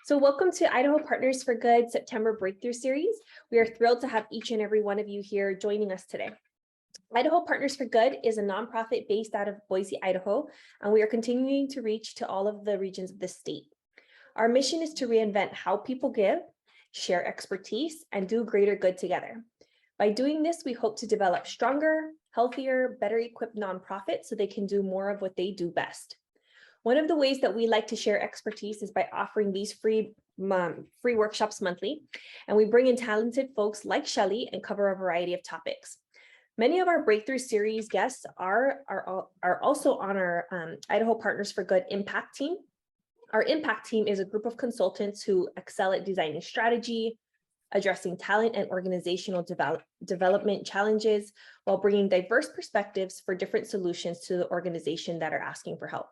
So welcome to Idaho Partners for Good September Breakthrough Series. We are thrilled to have each and every one of you here joining us today. Idaho Partners for Good is a nonprofit based out of Boise, Idaho, and we are continuing to reach to all of the regions of the state. Our mission is to reinvent how people give, share expertise, and do greater good together. By doing this, we hope to develop stronger, healthier, better equipped nonprofits so they can do more of what they do best. One of the ways that we like to share expertise is by offering these free workshops monthly, and we bring in talented folks like Sheli and cover a variety of topics. Many of our Breakthrough Series guests are also on our Idaho Partners for Good Impact Team. Our Impact Team is a group of consultants who excel at designing strategy, addressing talent and organizational development challenges, while bringing diverse perspectives for different solutions to the organization that are asking for help.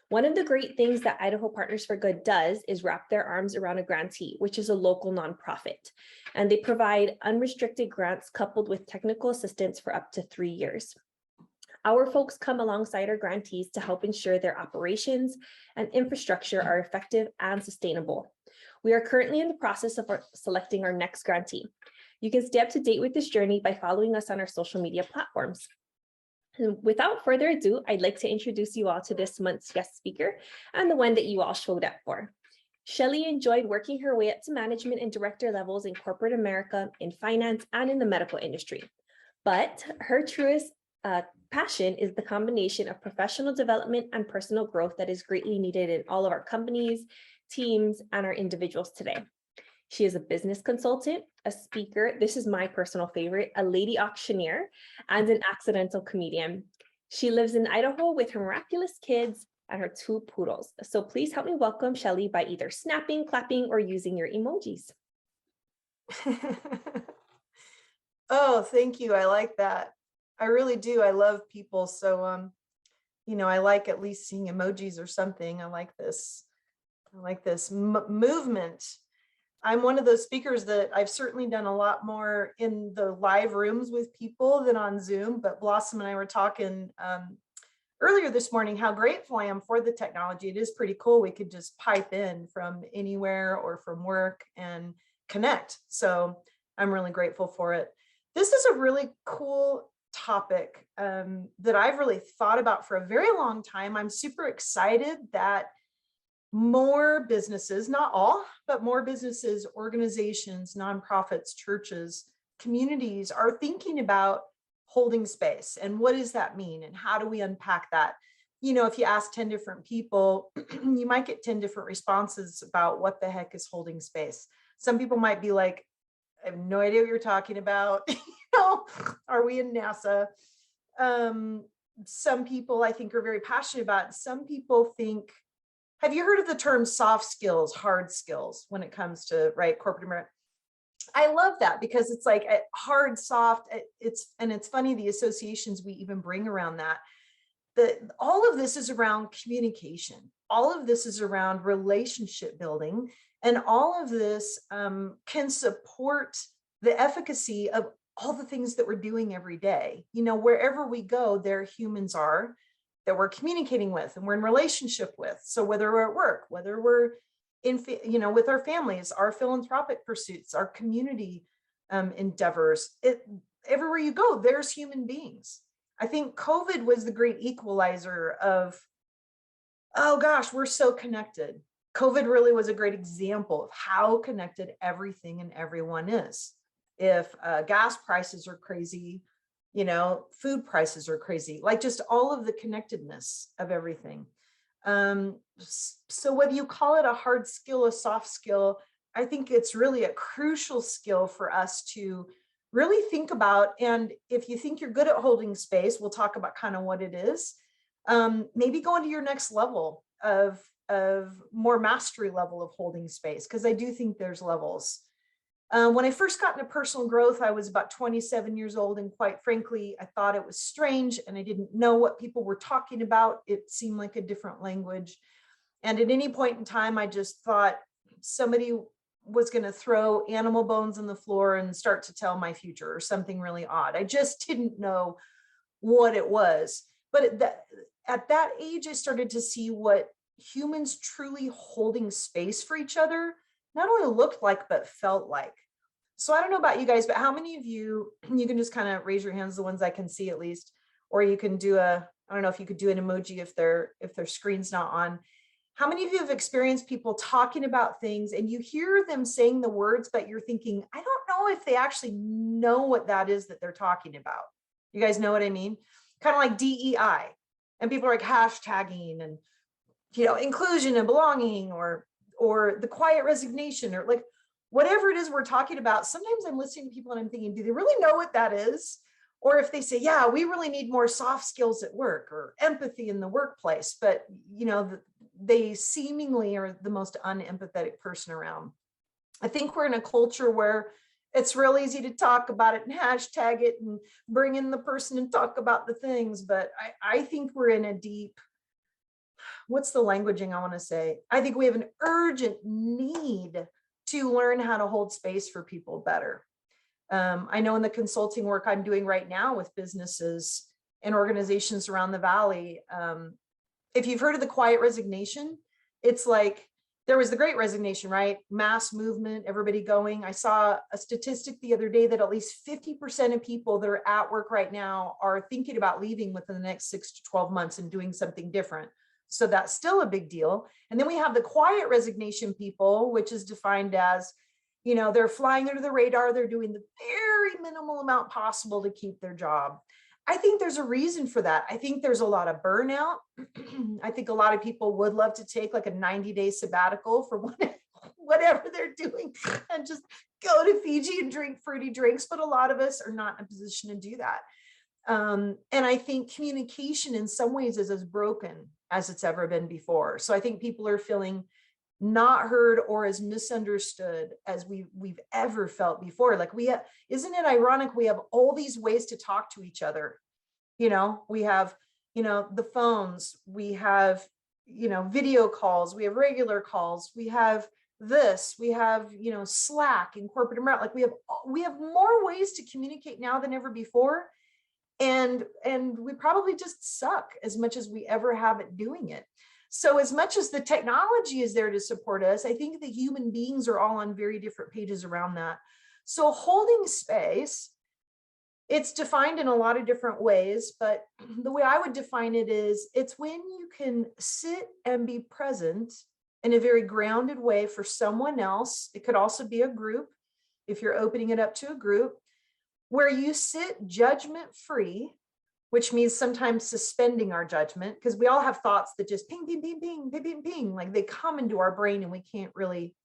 One of the great things that Idaho Partners for Good does is wrap their arms around a grantee, which is a local nonprofit, and they provide unrestricted grants coupled with technical assistance for up to 3 years. Our folks come alongside our grantees to help ensure their operations and infrastructure are effective and sustainable. We are currently in the process of selecting our next grantee. You can stay up to date with this journey by following us on our social media platforms. And without further ado, I'd like to introduce you all to this month's guest speaker and the one that you all showed up for. Sheli enjoyed working her way up to management and director levels in corporate America, in finance, and in the medical industry. But her truest passion is the combination of professional development and personal growth that is greatly needed in all of our companies, teams, and our individuals today. She is a business consultant, a speaker, this is my personal favorite, a lady auctioneer, and an accidental comedian. She lives in Idaho with her miraculous kids and her 2 poodles. So please help me welcome Sheli by either snapping, clapping, or using your emojis. Oh, thank you. I like that. I really do. I love people. So, I like at least seeing emojis or something. I like this movement. I'm one of those speakers that I've certainly done a lot more in the live rooms with people than on Zoom, but Blossom and I were talking earlier this morning how grateful I am for the technology. It is pretty cool. We could just pipe in from anywhere or from work and connect. So I'm really grateful for it. This is a really cool topic that I've really thought about for a very long time. I'm super excited that more businesses, not all, but more businesses, organizations, nonprofits, churches, communities are thinking about holding space. And what does that mean? And how do we unpack that? If you ask 10 different people, you might get 10 different responses about what the heck is holding space. Some people might be like, I have no idea what you're talking about. Are we in NASA? Some people I think are very passionate about it. Some people think, have you heard of the term soft skills, hard skills when it comes to corporate America? I love that because it's like hard, soft. It's funny the associations we even bring around that. All of this is around communication. All of this is around relationship building, and all of this can support the efficacy of all the things that we're doing every day. Wherever we go, there humans are that we're communicating with and we're in relationship with. So whether we're at work, whether we're in, with our families, our philanthropic pursuits, our community endeavors, everywhere you go, there's human beings. I think COVID was the great equalizer of, oh gosh, we're so connected. COVID really was a great example of how connected everything and everyone is. If gas prices are crazy, food prices are crazy, like just all of the connectedness of everything. So whether you call it a hard skill, a soft skill, I think it's really a crucial skill for us to really think about. And if you think you're good at holding space, we'll talk about kind of what it is. Maybe go into your next level of more mastery level of holding space, because I do think there's levels. When I first got into personal growth, I was about 27 years old. And quite frankly, I thought it was strange and I didn't know what people were talking about. It seemed like a different language. And at any point in time, I just thought somebody was going to throw animal bones on the floor and start to tell my future or something really odd. I just didn't know what it was. But at that age, I started to see what humans truly holding space for each other not only looked like, but felt like. So I don't know about you guys, but how many of you, you can just kind of raise your hands, the ones I can see at least, or you can do I don't know if you could do an emoji if their screen's not on. How many of you have experienced people talking about things and you hear them saying the words, but you're thinking, I don't know if they actually know what that is that they're talking about. You guys know what I mean? Kind of like DEI, and people are like hashtagging and, inclusion and belonging, or the quiet resignation, or like whatever it is we're talking about. Sometimes I'm listening to people and I'm thinking, do they really know what that is? Or if they say, yeah, we really need more soft skills at work or empathy in the workplace, but they seemingly are the most unempathetic person around. I think we're in a culture where it's real easy to talk about it and hashtag it and bring in the person and talk about the things. But I think we're in a deep, what's the languaging I want to say? I think we have an urgent need to learn how to hold space for people better. I know in the consulting work I'm doing right now with businesses and organizations around the Valley, if you've heard of the quiet resignation, it's like there was the great resignation, right? Mass movement, everybody going. I saw a statistic the other day that at least 50% of people that are at work right now are thinking about leaving within the next 6 to 12 months and doing something different. So that's still a big deal. And then we have the quiet resignation people, which is defined as, they're flying under the radar. They're doing the very minimal amount possible to keep their job. I think there's a reason for that. I think there's a lot of burnout. I think a lot of people would love to take like a 90-day sabbatical for whatever they're doing and just go to Fiji and drink fruity drinks. But a lot of us are not in a position to do that. And I think communication in some ways is as broken as it's ever been before. So I think people are feeling not heard or as misunderstood as we've ever felt before. Like isn't it ironic? We have all these ways to talk to each other. We have, the phones, we have, video calls, we have regular calls, we have this, we have, Slack and corporate America. Like we have more ways to communicate now than ever before. And we probably just suck as much as we ever have at doing it. So as much as the technology is there to support us, I think the human beings are all on very different pages around that. So holding space, it's defined in a lot of different ways, but the way I would define it is it's when you can sit and be present in a very grounded way for someone else. It could also be a group, if you're opening it up to a group, where you sit judgment free, which means sometimes suspending our judgment, because we all have thoughts that just ping, ping, ping, ping, ping, ping, ping, like they come into our brain and we can't really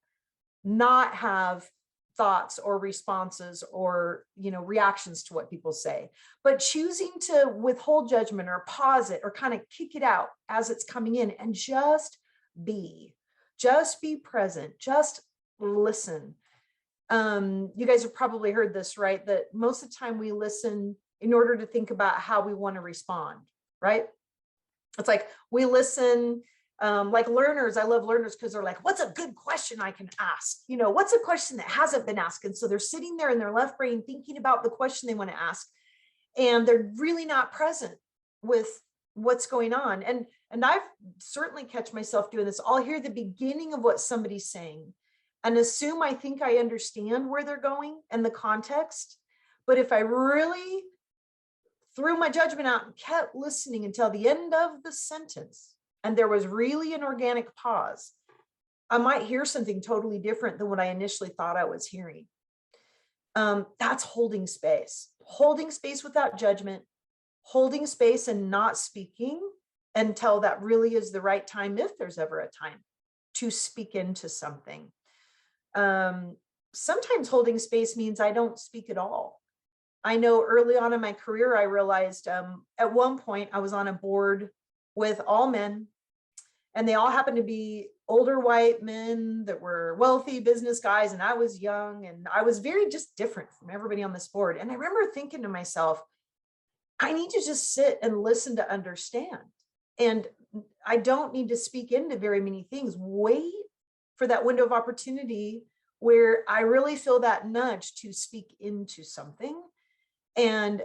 not have thoughts or responses or, reactions to what people say. But choosing to withhold judgment or pause it or kind of kick it out as it's coming in and just be present, just listen. You guys have probably heard this, right? That most of the time we listen in order to think about how we want to respond, right? It's like we listen, like learners. I love learners because they're like, what's a good question I can ask? What's a question that hasn't been asked? And so they're sitting there in their left brain thinking about the question they want to ask, and they're really not present with what's going on. And I've certainly catch myself doing this. I'll hear the beginning of what somebody's saying and assume I think I understand where they're going and the context. But if I really threw my judgment out and kept listening until the end of the sentence, and there was really an organic pause, I might hear something totally different than what I initially thought I was hearing. That's holding space without judgment, holding space and not speaking until that really is the right time, if there's ever a time to speak into something. Sometimes holding space means I don't speak at all. I know early on in my career, I realized at one point I was on a board with all men, and they all happened to be older white men that were wealthy business guys, and I was young, and I was very just different from everybody on this board. And I remember thinking to myself, I need to just sit and listen to understand. And I don't need to speak into very many things. Wait for that window of opportunity where I really feel that nudge to speak into something. And,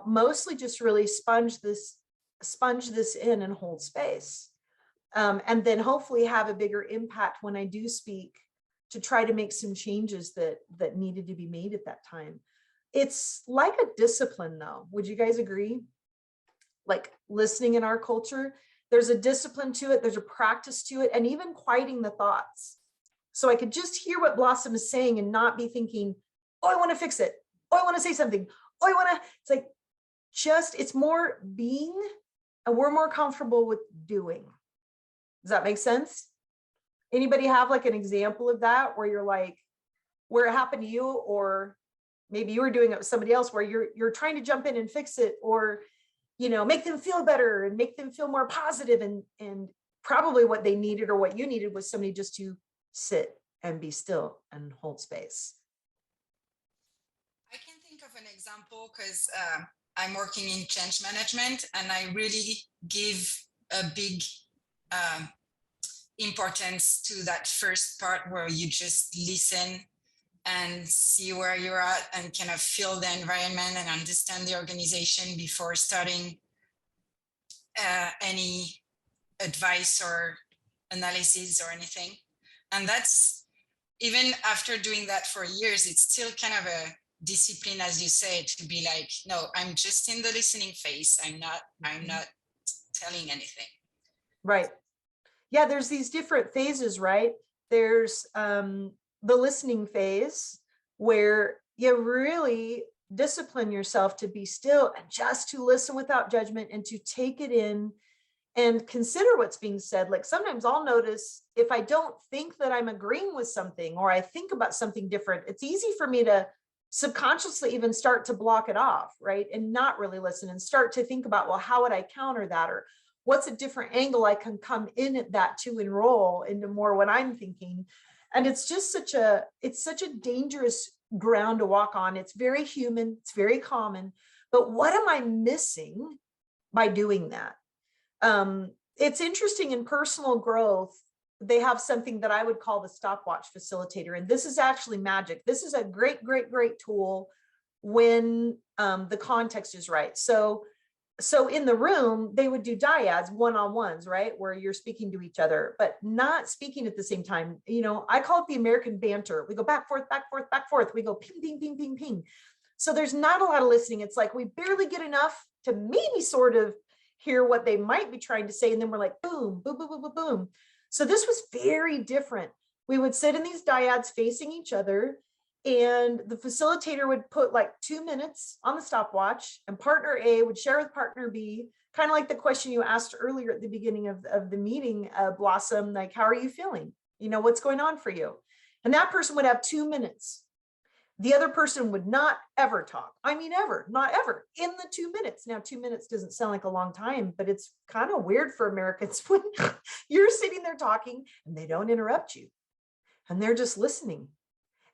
mostly just really sponge this in and hold space. And then hopefully have a bigger impact when I do speak to try to make some changes that needed to be made at that time. It's like a discipline though. Would you guys agree? Like listening in our culture, there's a discipline to it. There's a practice to it, and even quieting the thoughts. So I could just hear what Blossom is saying and not be thinking, oh, I want to fix it. Oh, I want to say something. Oh, I want to, it's like, it's more being, and we're more comfortable with doing. Does that make sense? Anybody have like an example of that where you're like, where it happened to you, or maybe you were doing it with somebody else where you're trying to jump in and fix it, or, you know, make them feel better and make them feel more positive, and probably what they needed or what you needed was somebody just to sit and be still and hold space. I can think of an example because I'm working in change management, and I really give a big importance to that first part where you just listen and see where you're at and kind of feel the environment and understand the organization before starting any advice or analysis or anything. And that's, even after doing that for years, it's still kind of a discipline, as you say, to be like, no, I'm just in the listening phase. I'm not telling anything. Right. Yeah, there's these different phases, right? There's the listening phase where you really discipline yourself to be still and just to listen without judgment and to take it in and consider what's being said. Like sometimes I'll notice if I don't think that I'm agreeing with something, or I think about something different, it's easy for me to subconsciously even start to block it off, right? And not really listen and start to think about, well, how would I counter that? Or what's a different angle I can come in at that to enroll into more what I'm thinking. And it's just such a dangerous ground to walk on. It's very human, it's very common, but what am I missing by doing that? It's interesting in personal growth, they have something that I would call the stopwatch facilitator. And this is actually magic. This is a great, great, great tool when the context is right. So in the room, they would do dyads, one-on-ones, right? Where you're speaking to each other, but not speaking at the same time. You know, I call it the American banter. We go back, forth, back, forth, back, forth. We go ping, ping, ping, ping, ping. So there's not a lot of listening. It's like we barely get enough to maybe sort of hear what they might be trying to say. And then we're like, boom, boom, boom, boom, boom, boom. So this was very different. We would sit in these dyads facing each other, and the facilitator would put like 2 minutes on the stopwatch, and partner A would share with partner B, kind of like the question you asked earlier at the beginning of the meeting, Blossom, like, how are you feeling? You know, what's going on for you? And that person would have 2 minutes. The other person would not ever talk. I mean, ever, not ever, in the 2 minutes. Now, 2 minutes doesn't sound like a long time, but it's kind of weird for Americans when you're sitting there talking and they don't interrupt you and they're just listening.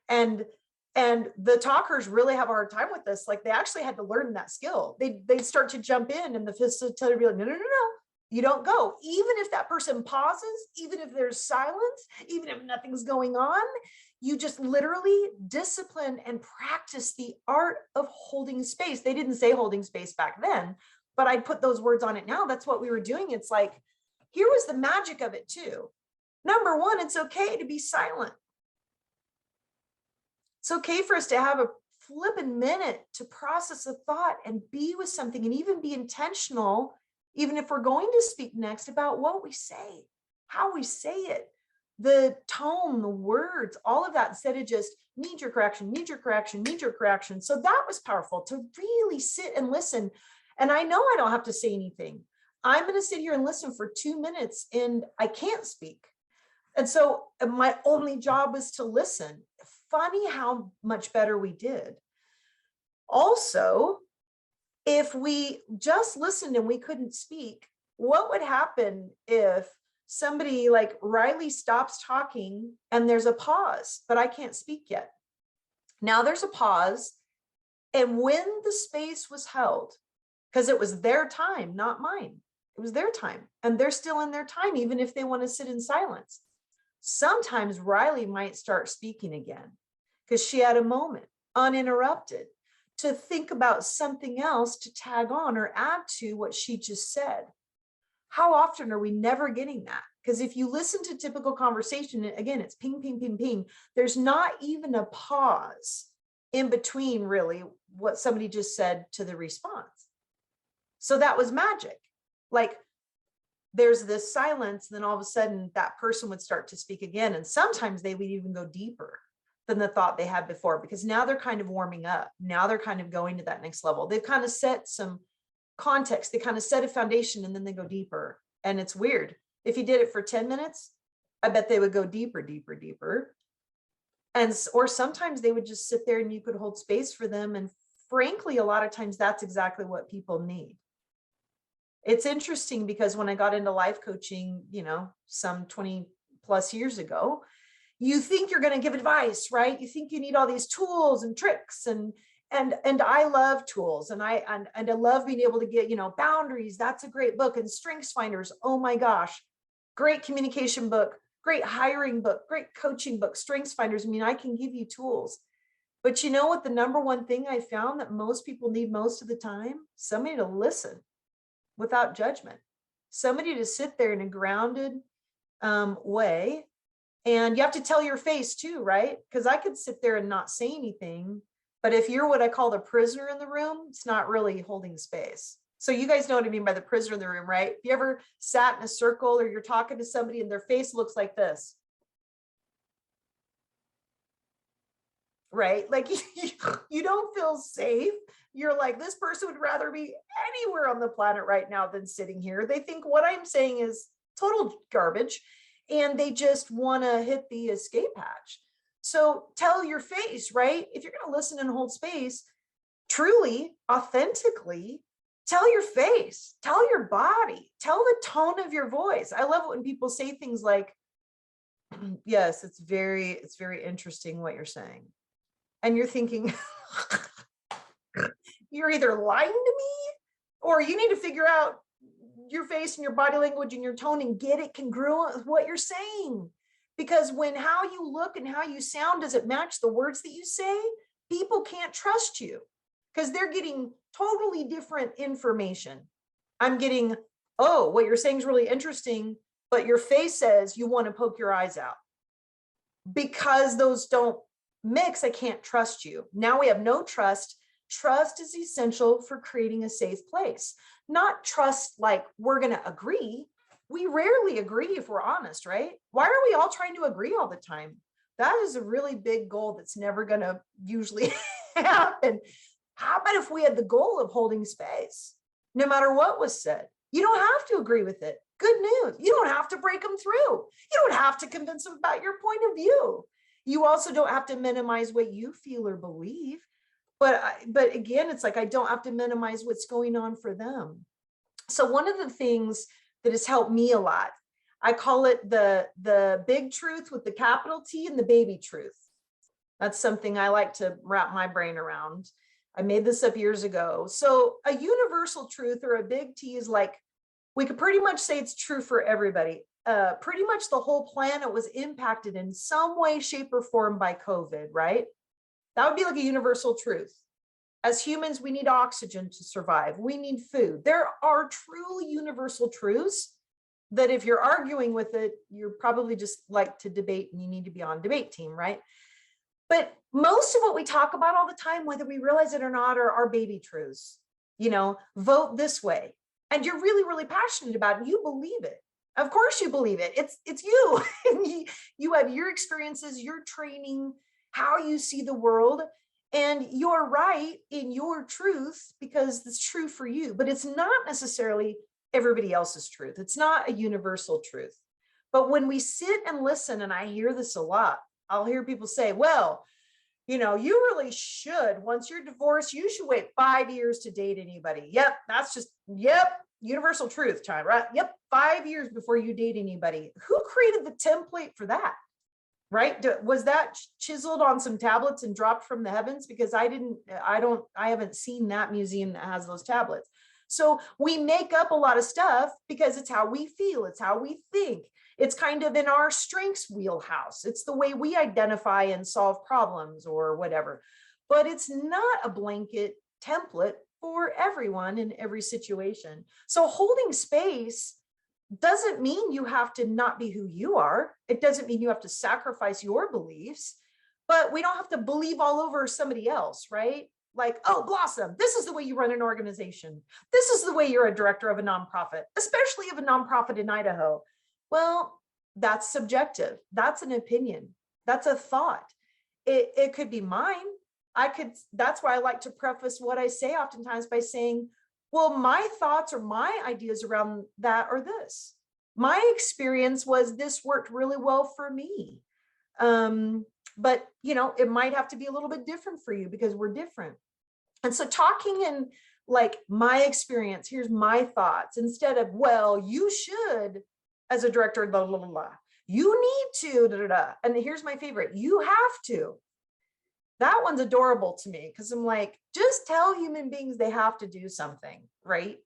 And the talkers really have a hard time with this. Like they actually had to learn that skill. They'd start to jump in, and the facilitator would be like, no, no, no, no, you don't go. Even if that person pauses, even if there's silence, even if nothing's going on, you just literally discipline and practice the art of holding space. They didn't say holding space back then, but I'd put those words on it now. That's what we were doing. It's like, here was the magic of it too. Number one, it's okay to be silent. It's okay for us to have a flippin' minute to process a thought and be with something, and even be intentional, even if we're going to speak next, about what we say, how we say it, the tone, the words, all of that, instead of just knee-jerk reaction, knee-jerk reaction, knee-jerk reaction. So that was powerful, to really sit and listen. And I know I don't have to say anything. I'm going to sit here and listen for 2 minutes, and I can't speak. And so my only job was to listen. Funny how much better we did. Also, if we just listened and we couldn't speak, what would happen if somebody like Riley stops talking and there's a pause, but I can't speak yet? Now there's a pause. And when the space was held, because it was their time, not mine, it was their time, and they're still in their time, even if they want to sit in silence. Sometimes Riley might start speaking again because she had a moment uninterrupted to think about something else to tag on or add to what she just said. how often are we never getting that? Because if you listen to typical conversation, again, it's ping, ping, ping, ping. There's not even a pause in between really what somebody just said to the response. So that was magic. Like there's this silence, then all of a sudden that person would start to speak again. And sometimes they would even go deeper than the thought they had before, because now they're kind of warming up. Now they're kind of going to that next level. They've kind of set some context, they kind of set a foundation, and then they go deeper. And it's weird. If you did it for 10 minutes, I bet they would go deeper, deeper, deeper. And, or sometimes they would just sit there and you could hold space for them. And frankly, a lot of times that's exactly what people need. It's interesting because when I got into life coaching, you know, some 20 plus years ago, you think you're going to give advice, right? You think you need all these tools and tricks, and I love tools, and I love being able to get, you know, Boundaries. That's a great book. And Strengths Finders. Oh my gosh, great communication book, great hiring book, great coaching book, Strengths Finders. I mean, I can give you tools, but you know what? The number one thing I found that most people need most of the time, somebody to listen without judgment, somebody to sit there in a grounded way. And you have to tell your face too, right? Because I could sit there and not say anything, but if you're what I call the prisoner in the room, it's not really holding space. So you guys know what I mean by the prisoner in the room, right? If you ever sat in a circle or you're talking to somebody and their face looks like this, right? Like you don't feel safe. You're like, this person would rather be anywhere on the planet right now than sitting here. They think what I'm saying is total garbage, and they just want to hit the escape hatch. So tell your face, right? If you're going to listen and hold space, truly, authentically, tell your face, tell your body, tell the tone of your voice. I love it when people say things like, yes, it's very interesting what you're saying. And you're thinking, you're either lying to me, or you need to figure out your face and your body language and your tone and get it congruent with what you're saying. Because when how you look and how you sound doesn't match the words that you say, people can't trust you because they're getting totally different information. I'm getting, oh, what you're saying is really interesting, but your face says you want to poke your eyes out. Because those don't mix, I can't trust you. Now we have no trust. Trust is essential for creating a safe place. Not trust like we're going to agree. We rarely agree if we're honest, right? Why are we all trying to agree all the time? That is a really big goal that's never going to usually happen. How about if we had the goal of holding space, no matter what was said? You don't have to agree with it. Good news. You don't have to break them through. You don't have to convince them about your point of view. You also don't have to minimize what you feel or believe. But again, it's like, I don't have to minimize what's going on for them. So one of the things that has helped me a lot, I call it the big truth with the capital T and the baby truth. That's something I like to wrap my brain around. I made this up years ago. So a universal truth or a big T is like, we could pretty much say it's true for everybody. Pretty much the whole planet was impacted in some way, shape, or form by COVID, right? That would be like a universal truth. As humans, we need oxygen to survive. We need food. There are truly universal truths that if you're arguing with it, you're probably just like to debate and you need to be on debate team, right? But most of what we talk about all the time, whether we realize it or not, are our baby truths. You know, vote this way. And you're really, really passionate about it. You believe it. Of course you believe it. It's you. You have your experiences, your training, how you see the world, and you're right in your truth because it's true for you, but it's not necessarily everybody else's truth. It's not a universal truth. But when we sit and listen, and I hear this a lot, I'll hear people say, well, you know, you really should, once you're divorced, you should wait 5 years to date anybody. Yep, that's just, yep, universal truth time, right? Yep, 5 years before you date anybody. Who created the template for that? Right? Was that chiseled on some tablets and dropped from the heavens? Because I haven't seen that museum that has those tablets. So we make up a lot of stuff because it's how we feel. It's how we think. It's kind of in our strengths wheelhouse. It's the way we identify and solve problems or whatever. But it's not a blanket template for everyone in every situation. So holding space doesn't mean you have to not be who you are. It doesn't mean you have to sacrifice your beliefs, but we don't have to believe all over somebody else, right? Like, oh, Blossom, this is the way you run an organization. This is the way you're a director of a nonprofit, especially of a nonprofit in Idaho. Well, that's subjective. That's an opinion. That's a thought. It could be mine. That's why I like to preface what I say oftentimes by saying, well, my thoughts or my ideas around that are this. My experience was this worked really well for me. But it might have to be a little bit different for you because we're different. And so talking in like my experience, here's my thoughts, instead of, well, you should, as a director, blah, blah, blah, blah. You need to, da, da, da. And here's my favorite, you have to. That one's adorable to me because I'm like, just tell human beings they have to do something, right?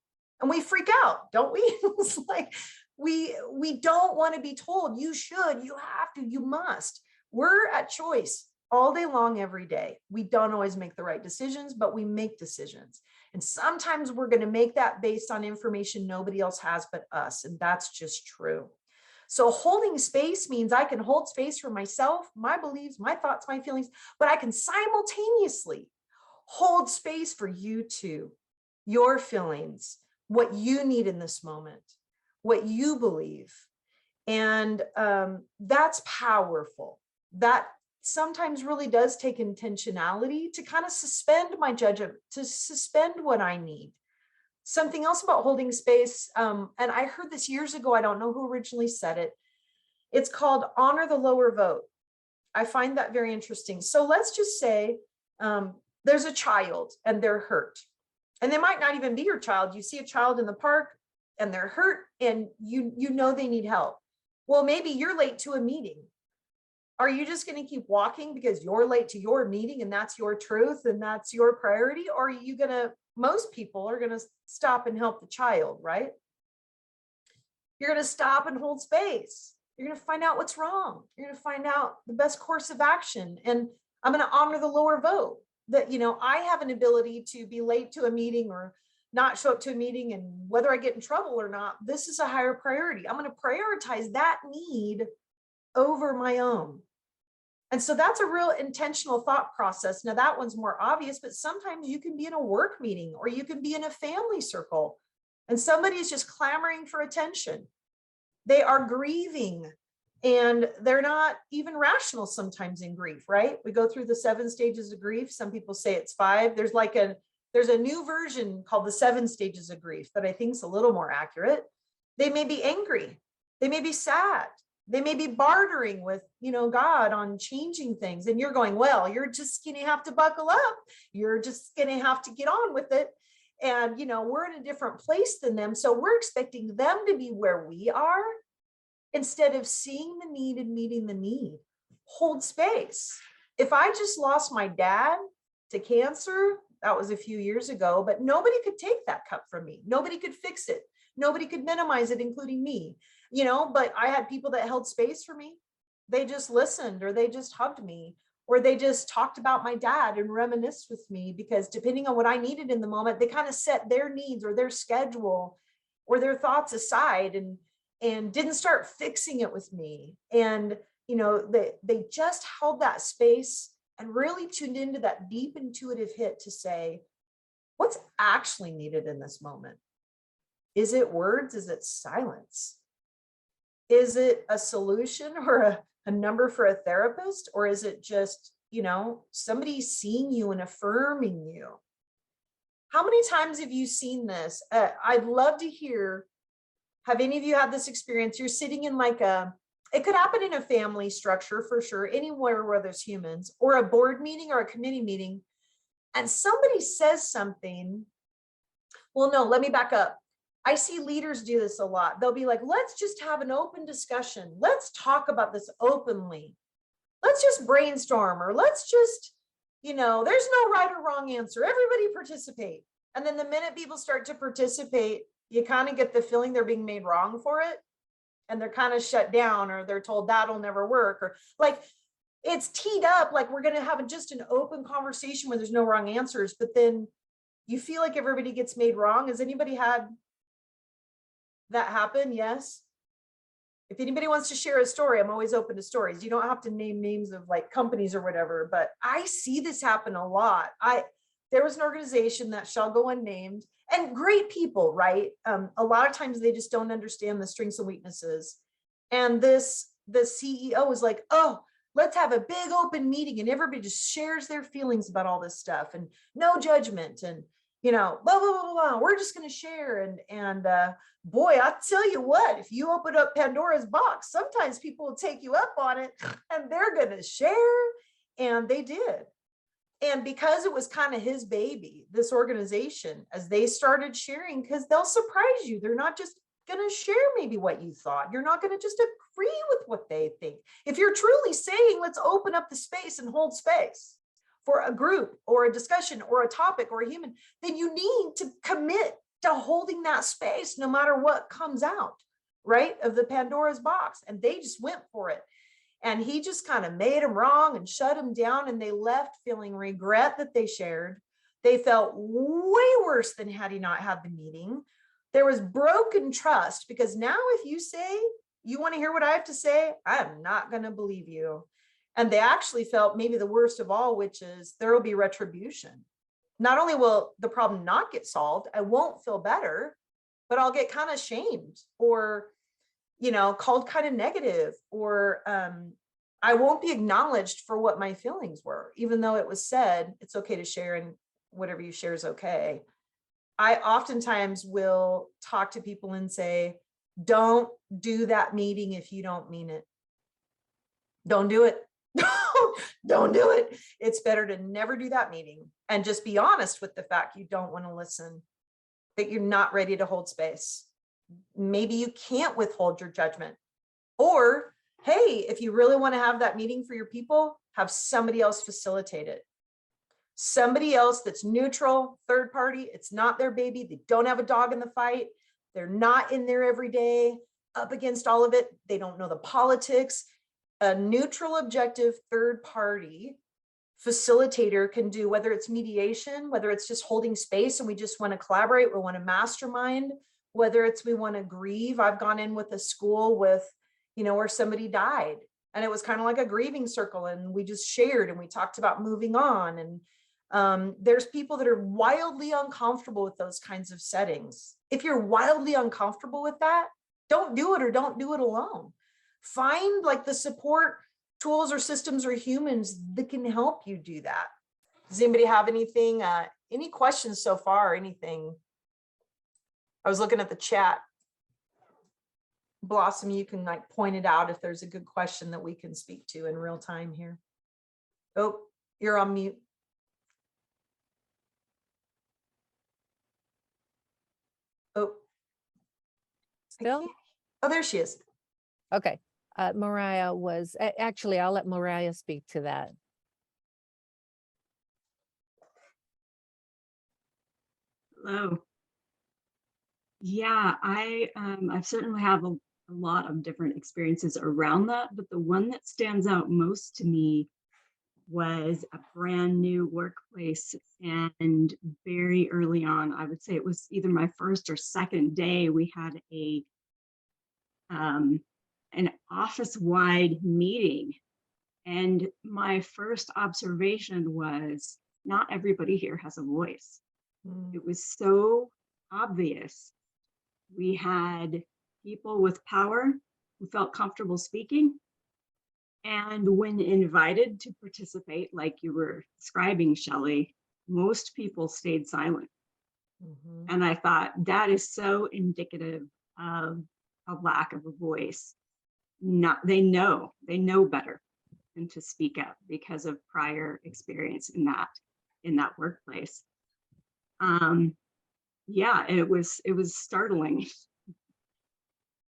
And we freak out, don't we? It's like we don't want to be told you should, you have to, you must. We're at choice all day long, every day. We don't always make the right decisions, but we make decisions. And sometimes we're going to make that based on information nobody else has but us. And that's just true. So holding space means I can hold space for myself, my beliefs, my thoughts, my feelings, but I can simultaneously hold space for you too, your feelings, what you need in this moment, what you believe. And that's powerful. That sometimes really does take intentionality to kind of suspend my judgment, to suspend what I need. Something else about holding space, and I heard this years ago, I don't know who originally said it. It's called honor the lower vote. I find that very interesting. So let's just say there's a child and they're hurt. And they might not even be your child. You see a child in the park and they're hurt and you know they need help. Well, maybe you're late to a meeting. Are you just going to keep walking because you're late to your meeting and that's your truth and that's your priority? Or are you going to, most people are going to stop and help the child, right? You're going to stop and hold space. You're going to find out what's wrong. You're going to find out the best course of action. And I'm going to honor the lower vote that, I have an ability to be late to a meeting or not show up to a meeting, and whether I get in trouble or not, this is a higher priority. I'm going to prioritize that need over my own. And so that's a real intentional thought process. Now that one's more obvious, but sometimes you can be in a work meeting or you can be in a family circle and somebody's just clamoring for attention. They are grieving and they're not even rational sometimes in grief, right? We go through the 7 stages of grief. Some people say it's 5. There's a new version called the 7 stages of grief that I think is a little more accurate. They may be angry. They may be sad. They may be bartering with, God on changing things. And you're going, well, you're just going to have to buckle up. You're just going to have to get on with it. And, we're in a different place than them. So we're expecting them to be where we are instead of seeing the need and meeting the need. Hold space. If I just lost my dad to cancer, that was a few years ago, but nobody could take that cup from me. Nobody could fix it. Nobody could minimize it, including me. But I had people that held space for me. They just listened, or they just hugged me, or they just talked about my dad and reminisced with me, because depending on what I needed in the moment, they kind of set their needs or their schedule or their thoughts aside and didn't start fixing it with me. And, they just held that space and really tuned into that deep intuitive hit to say, what's actually needed in this moment? Is it words? Is it silence? Is it a solution or a number for a therapist? Or is it just, somebody seeing you and affirming you? How many times have you seen this? I'd love to hear, have any of you had this experience? You're sitting in it could happen in a family structure for sure, anywhere where there's humans, or a board meeting or a committee meeting, and somebody says something. Well, no, let me back up. I see leaders do this a lot. They'll be like, let's just have an open discussion. Let's talk about this openly. Let's just brainstorm, or let's just, there's no right or wrong answer. Everybody participate. And then the minute people start to participate, you kind of get the feeling they're being made wrong for it. And they're kind of shut down, or they're told that'll never work, or like it's teed up like we're going to have just an open conversation where there's no wrong answers. But then you feel like everybody gets made wrong. Has anybody had that happen? Yes. If anybody wants to share a story, I'm always open to stories. You don't have to name names of like companies or whatever, but I see this happen a lot. There was an organization that shall go unnamed, and great people, right? A lot of times they just don't understand the strengths and weaknesses. And the CEO was like, oh, let's have a big open meeting and everybody just shares their feelings about all this stuff and no judgment and, you know, blah, blah, blah, blah. We're just going to share. And boy, I'll tell you what, if you open up Pandora's box, sometimes people will take you up on it and they're going to share. And they did. And because it was kind of his baby, this organization, as they started sharing, because they'll surprise you. They're not just going to share maybe what you thought. You're not going to just agree with what they think. If you're truly saying, let's open up the space and hold space for a group or a discussion or a topic or a human, then you need to commit to holding that space no matter what comes out, right, of the Pandora's box. And they just went for it. And he just kind of made them wrong and shut them down. And they left feeling regret that they shared. They felt way worse than had he not had the meeting. There was broken trust because now if you say, you want to hear what I have to say, I'm not going to believe you. And they actually felt maybe the worst of all, which is there will be retribution. Not only will the problem not get solved, I won't feel better, but I'll get kind of shamed or, you know, called kind of negative, or I won't be acknowledged for what my feelings were, even though it was said it's okay to share and whatever you share is okay. I oftentimes will talk to people and say, don't do that meeting if you don't mean it. Don't do it. Don't do it. It's better to never do that meeting and just be honest with the fact you don't want to listen, that you're not ready to hold space. Maybe you can't withhold your judgment. Or, hey, if you really want to have that meeting for your people, have somebody else facilitate it. Somebody else that's neutral, third party, it's not their baby. They don't have a dog in the fight. They're not in there every day up against all of it. They don't know the politics. A neutral, objective third party facilitator can do, whether it's mediation, whether it's just holding space and we just want to collaborate, we want to mastermind, whether it's we want to grieve. I've gone in with a school with, you know, where somebody died and it was kind of like a grieving circle and we just shared and we talked about moving on. And there's people that are wildly uncomfortable with those kinds of settings. If you're wildly uncomfortable with that, don't do it or don't do it alone. Find like the support tools or systems or humans that can help you do that. Does anybody have anything, any questions so far or anything? I was looking at the chat. Blossom, you can like point it out if there's a good question that we can speak to in real time here. Oh, you're on mute. Oh. Still? Oh, there she is. Okay. Mariah was, actually, I'll let Mariah speak to that. Hello. Yeah, I certainly have a lot of different experiences around that, but the one that stands out most to me was a brand new workplace, and very early on, I would say it was either my first or second day, we had an office-wide meeting. And my first observation was not everybody here has a voice. It was so obvious. We had people with power who felt comfortable speaking. And when invited to participate, like you were describing, Sheli, most people stayed silent. And I thought that is so indicative of a lack of a voice. They know better than to speak up because of prior experience in that workplace. Yeah, it was startling.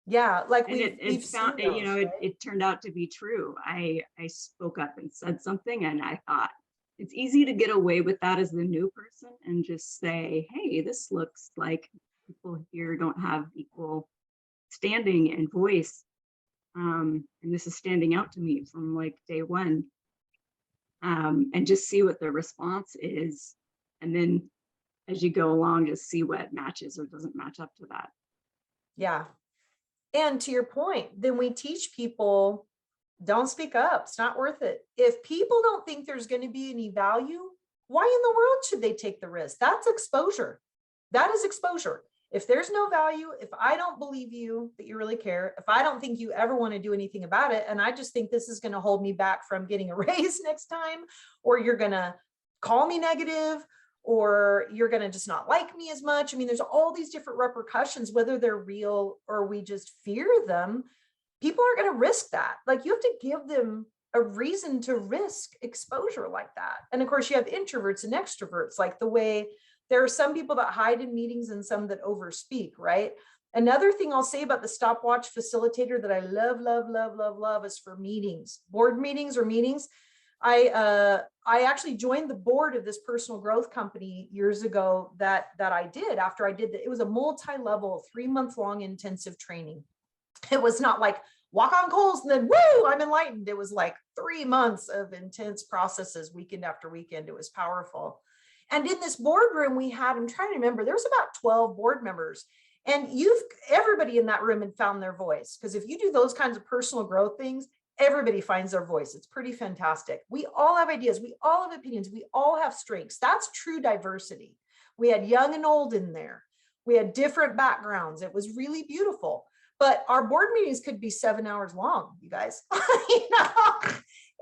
Yeah, like and it found, you know, it turned out to be true. I spoke up and said something, and I thought it's easy to get away with that as the new person and just say, hey, this looks like people here don't have equal standing and voice. And this is standing out to me from like day one. And just see what the response is. And then as you go along, just see what matches or doesn't match up to that. Yeah. And to your point, then we teach people, don't speak up. It's not worth it. If people don't think there's going to be any value, why in the world should they take the risk? That's exposure. That is exposure. If there's no value, if I don't believe you that you really care, if I don't think you ever want to do anything about it, and I just think this is going to hold me back from getting a raise next time, or you're going to call me negative, or you're going to just not like me as much. I mean, there's all these different repercussions, whether they're real or we just fear them. People aren't going to risk that. Like, you have to give them a reason to risk exposure like that. And of course, you have introverts and extroverts, like the way there are some people that hide in meetings and some that overspeak, right? Another thing I'll say about the stopwatch facilitator that I love is for meetings, board meetings or meetings. I actually joined the board of this personal growth company years ago that I did after I did that. It was a multi-level 3-month-long intensive training. It was not like walk on coals and then woo, I'm enlightened. It was like 3 months of intense processes, weekend after weekend. It was powerful. And in this boardroom we had, I'm trying to remember, there was about 12 board members, and everybody in that room had found their voice. Because if you do those kinds of personal growth things, everybody finds their voice. It's pretty fantastic. We all have ideas. We all have opinions. We all have strengths. That's true diversity. We had young and old in there. We had different backgrounds. It was really beautiful. But our board meetings could be 7 hours long, you guys. You know?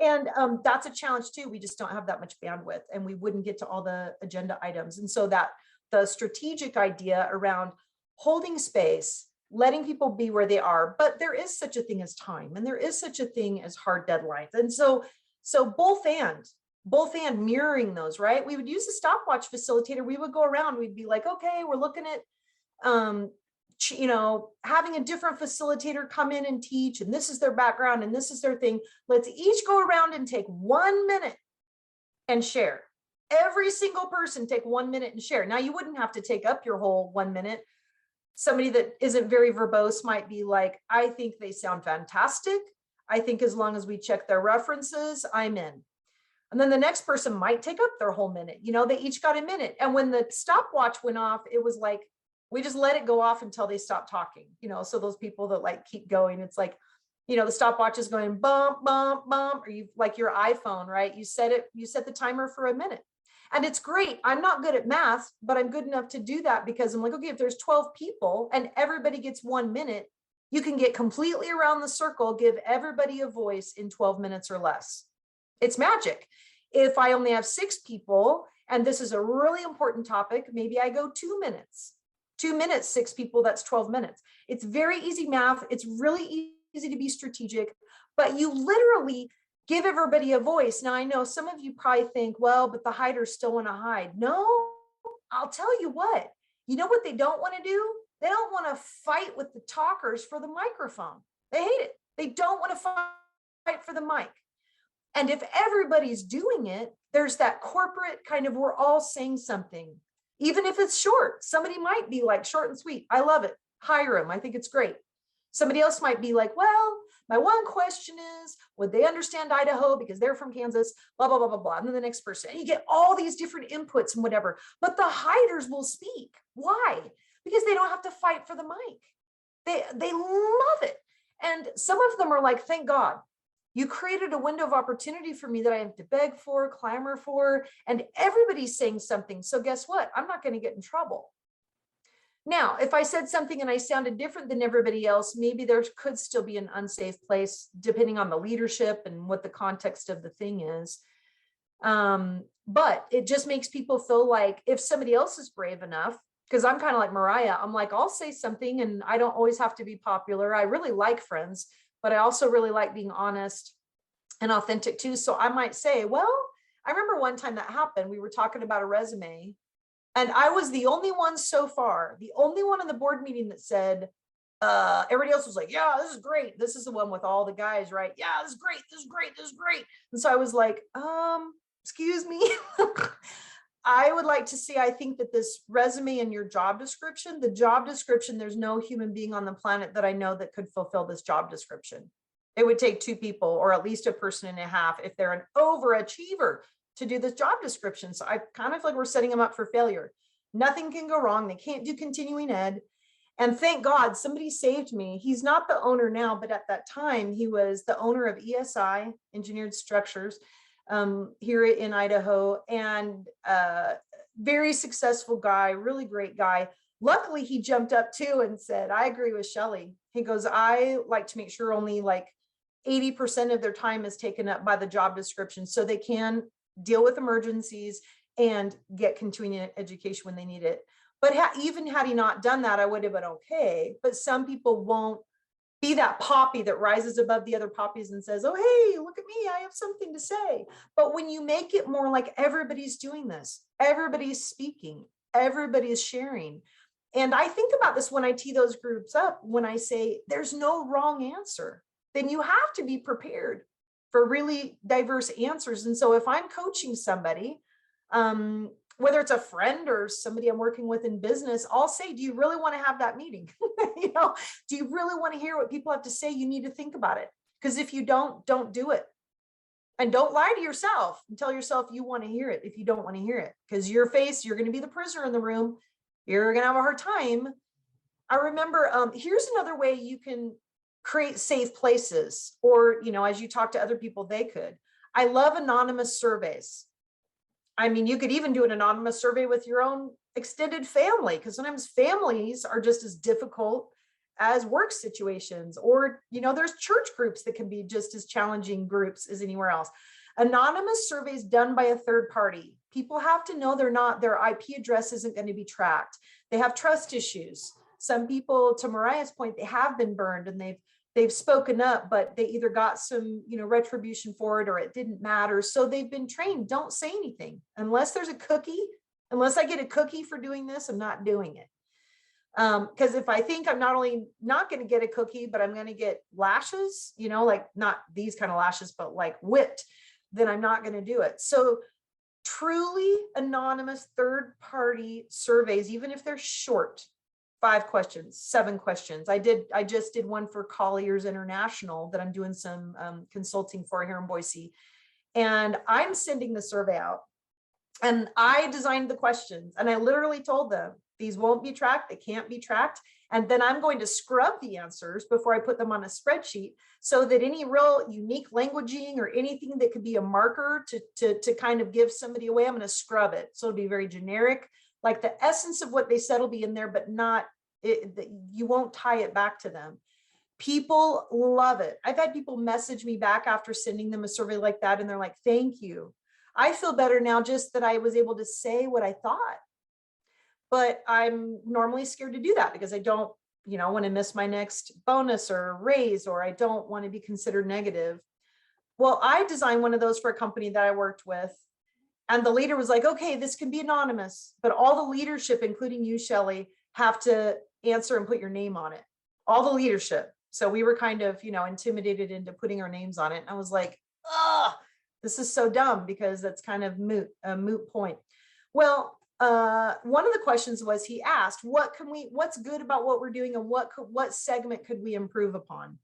And that's a challenge too. We just don't have that much bandwidth, and we wouldn't get to all the agenda items. And so that the strategic idea around holding space, letting people be where they are, but there is such a thing as time, and there is such a thing as hard deadlines. And so both and mirroring those, right? We would use a stopwatch facilitator. We would go around, we'd be like, okay, we're looking at, you know, having a different facilitator come in and teach, and this is their background and this is their thing. Let's each go around and take 1 minute and share. Every single person take 1 minute and share. Now, you wouldn't have to take up your whole 1 minute. Somebody that isn't very verbose might be like, I think they sound fantastic. I think as long as we check their references, I'm in. And then the next person might take up their whole minute. You know, they each got a minute. And when the stopwatch went off, it was like, we just let it go off until they stop talking, you know. So those people that like keep going, it's like, you know, the stopwatch is going bump, bump, bump, or you like your iPhone, right? You set the timer for a minute. And it's great. I'm not good at math, but I'm good enough to do that because I'm like, okay, if there's 12 people and everybody gets 1 minute, you can get completely around the circle, give everybody a voice in 12 minutes or less. It's magic. If I only have 6 people, and this is a really important topic, maybe I go 2 minutes. 2 minutes, 6 people, that's 12 minutes. It's very easy math. It's really easy to be strategic, but you literally give everybody a voice. Now, I know some of you probably think, well, but the hiders still want to hide. No, I'll tell you what, you know what they don't want to do? They don't want to fight with the talkers for the microphone. They hate it. They don't want to fight for the mic. And if everybody's doing it, there's that corporate kind of, we're all saying something. Even if it's short, somebody might be like short and sweet. I love it. Hire them. I think it's great. Somebody else might be like, well, my one question is, would they understand Idaho because they're from Kansas, blah, blah, blah, blah, blah. And then the next person, and you get all these different inputs and whatever, but the hiders will speak. Why? Because they don't have to fight for the mic. They love it. And some of them are like, thank God. You created a window of opportunity for me that I have to beg for, clamor for, and everybody's saying something. So guess what? I'm not going to get in trouble. Now, if I said something and I sounded different than everybody else, maybe there could still be an unsafe place, depending on the leadership and what the context of the thing is. But it just makes people feel like if somebody else is brave enough, because I'm kind of like Mariah, I'm like, I'll say something and I don't always have to be popular. I really like friends, but I also really like being honest and authentic too. So I might say, well, I remember one time that happened. We were talking about a resume and I was the only one so far, the only one in the board meeting that said, everybody else was like, yeah, this is great. This is the one with all the guys, right? Yeah, this is great. This is great. This is great. And so I was like, excuse me. I would like to see, I think that this resume and your job description, the job description, there's no human being on the planet that I know that could fulfill this job description. It would take 2 people or at least a person and a half if they're an overachiever to do this job description. So I kind of feel like we're setting them up for failure. Nothing can go wrong. They can't do continuing ed. And thank God somebody saved me. He's not the owner now, but at that time he was the owner of ESI, Engineered Structures, here in Idaho, and very successful guy, really great guy. Luckily, he jumped up too and said, I agree with Sheli. He goes, I like to make sure only like 80% of their time is taken up by the job description so they can deal with emergencies and get continuing education when they need it. But even had he not done that, I would have been okay. But some people won't be that poppy that rises above the other poppies and says, oh, hey, look at me, I have something to say. But when you make it more like everybody's doing this, everybody's speaking, everybody's sharing. And I think about this when I tee those groups up, when I say there's no wrong answer, then you have to be prepared for really diverse answers. And so if I'm coaching somebody, whether it's a friend or somebody I'm working with in business, I'll say, do you really want to have that meeting? You know, do you really want to hear what people have to say? You need to think about it. Because if you don't do it. And don't lie to yourself and tell yourself you want to hear it if you don't want to hear it. Because you're going to be the prisoner in the room. You're going to have a hard time. I remember, here's another way you can create safe places, or, you know, as you talk to other people, they could. I love anonymous surveys. I mean, you could even do an anonymous survey with your own extended family, because sometimes families are just as difficult as work situations, or, you know, there's church groups that can be just as challenging groups as anywhere else. Anonymous surveys done by a third party. People have to know their IP address isn't going to be tracked. They have trust issues. Some people, to Mariah's point, they have been burned and they've spoken up, but they either got some, you know, retribution for it or it didn't matter. So they've been trained, don't say anything unless there's a cookie. Unless I get a cookie for doing this, I'm not doing it. Because if I think I'm not only not going to get a cookie, but I'm going to get lashes, you know, like not these kind of lashes, but like whipped, then I'm not going to do it. So truly anonymous third-party surveys, even if they're short, 5 questions, 7 questions. I just did one for Colliers International that I'm doing some consulting for here in Boise. And I'm sending the survey out. And I designed the questions and I literally told them, these won't be tracked, they can't be tracked. And then I'm going to scrub the answers before I put them on a spreadsheet so that any real unique languaging or anything that could be a marker to kind of give somebody away, I'm going to scrub it. So it'll be very generic, like the essence of what they said will be in there, but not, you won't tie it back to them. People love it. I've had people message me back after sending them a survey like that. And they're like, thank you. I feel better now just that I was able to say what I thought. But I'm normally scared to do that because I don't, you know, want to miss my next bonus or raise, or I don't want to be considered negative. Well, I designed one of those for a company that I worked with. And the leader was like, okay, this can be anonymous, but all the leadership, including you, Sheli, have to answer and put your name on it. All the leadership. So we were kind of, you know, intimidated into putting our names on it. And I was like, oh, this is so dumb because that's kind of a moot point. Well, one of the questions was, he asked, what's good about what we're doing and what segment could we improve upon?